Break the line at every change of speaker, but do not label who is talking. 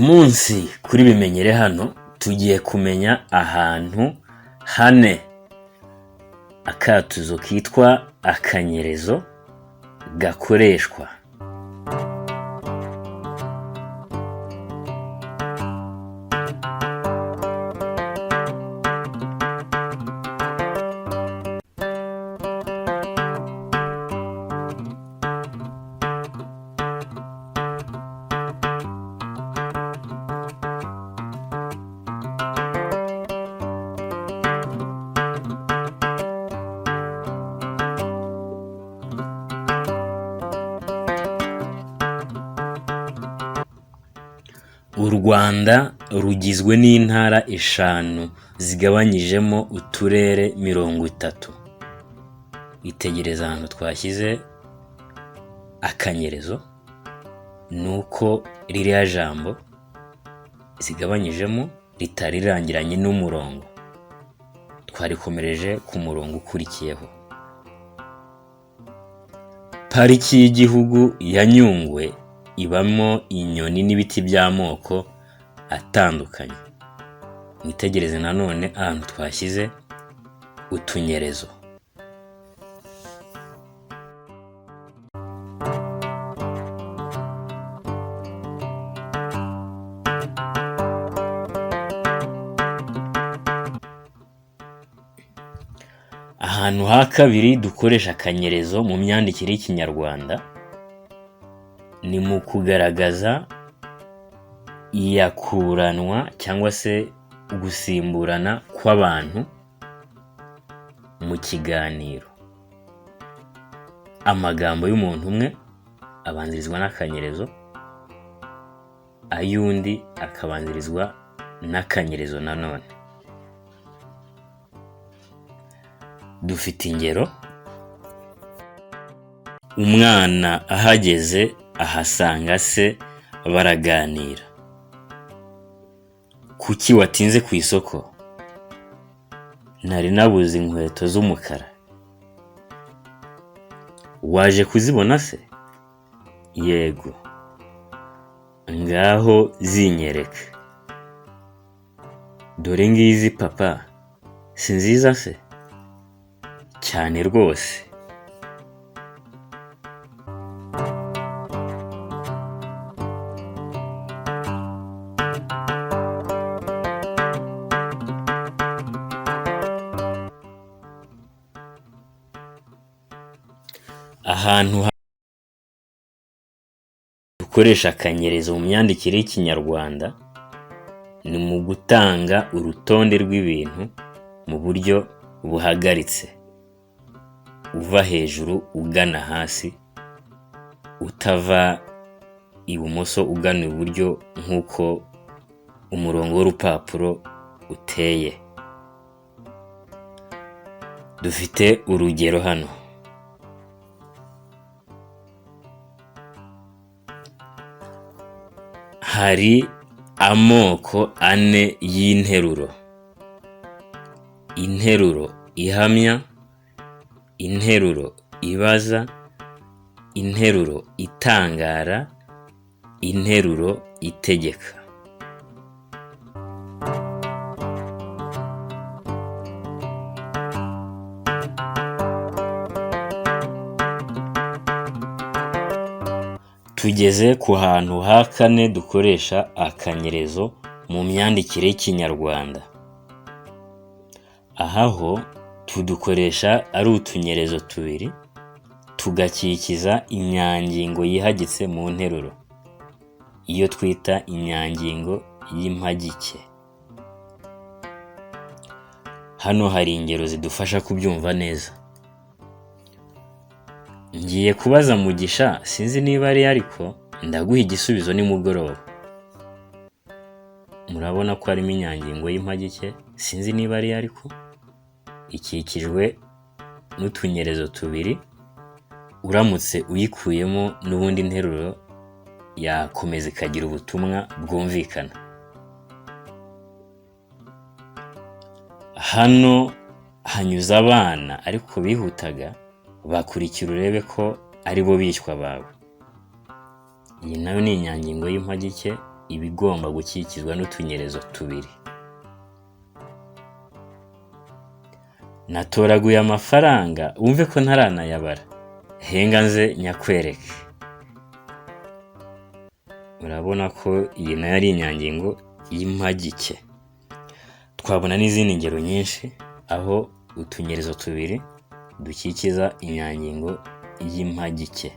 munsi kuri bimenyere hano tugiye kumenya ahantu hane akatuzo kitwa akanyerezo gakoreshwa. U Rwanda rugizwe n'intara 5 zigabanyijemo uturere 30. Itegereza ahantu twashyize akanyerezo nuko ririya jambo zigabanyijemo ritari rirangiranye n'umurongo, twarikomereje ku murongo ukurikiyeho. Pariki y'igihugu ya Nyungwe ibamo inyoni n'ibiti by'amoko atandukanye. Mwitegereze nanone ahantu twashyize utunyerezo. Ahantu ha kabiri dukoresha akanyerezo mu myandikire y'Ikinyarwanda ni mu kugaragaza iyakuranwa cyangwa se gusimburana kw'abantu mu kiganiro. Amagambo y'umuntu umwe abanzirizwa n'akanyerezo, ayundi akabanzirizwa n'akanyerezo nanone. Dufite ingero: umwana ahageze ahasanga se baraganira. Kuki watinze ku isoko? Nari nabuze inkweto z'umukara. Waje kuzibona se? Yego. Ngaho zinyereke. Dore ngizi papa, si nziza se? Cyane rwose. Ahantu dukoresha akanyerezo mu myandikire y'Ikinyarwanda ni mu gutanga urutonde rw'ibintu mu buryo buhagaritse, uva hejuru ugana hasi, utava ibumoso ugana iburyo nk'uko umurongo w'urupapuro uteye. Dufite urugero hano: hari amoko 4 y'interuro: interuro ihamya, interuro ibaza, interuro itangara, interuro itegeka. Tugeze ku hantu ha 4 dukoresha akanyerezo mu myandikire y'Ikinyarwanda. Ahaho tudukoresha ari utunyerezo tubiri tugakikiza imyangingo yihagitse mu nteruro, iyo twita imyangingo y'impagike. Hano hari ingero zidufasha kubyumva neza. Ngiye kubaza Mugisha, sinzi niba ari ariko ndaguha igisubizo nimugoroba. Murabona ko harimo inyangingo y'impagike, sinzi niba ari ariko, ikikijwe n'utunyerezo tubiri. Uramutse uyikuyemo n'ubundi interuro yakomeza ikagira ubutumwa bwumvikana. Hano hanyuze abana ariko bihutaga, bakurikira urebe ko ari bo bishywa bawe. Iyi nayo ni inyangingo y'impagike iba igomba gukikizwa n'utunyerezo tubiri. Natoraguye amafaranga, wumve ko ntaranayabara. Henga nze nyakwereke. Urabona ko iyi nayo ari inyangingo y'impagike. Twabona n'izindi ngero nyinshi aho utunyerezo tubiri dukikiza inyangingo y'impagike.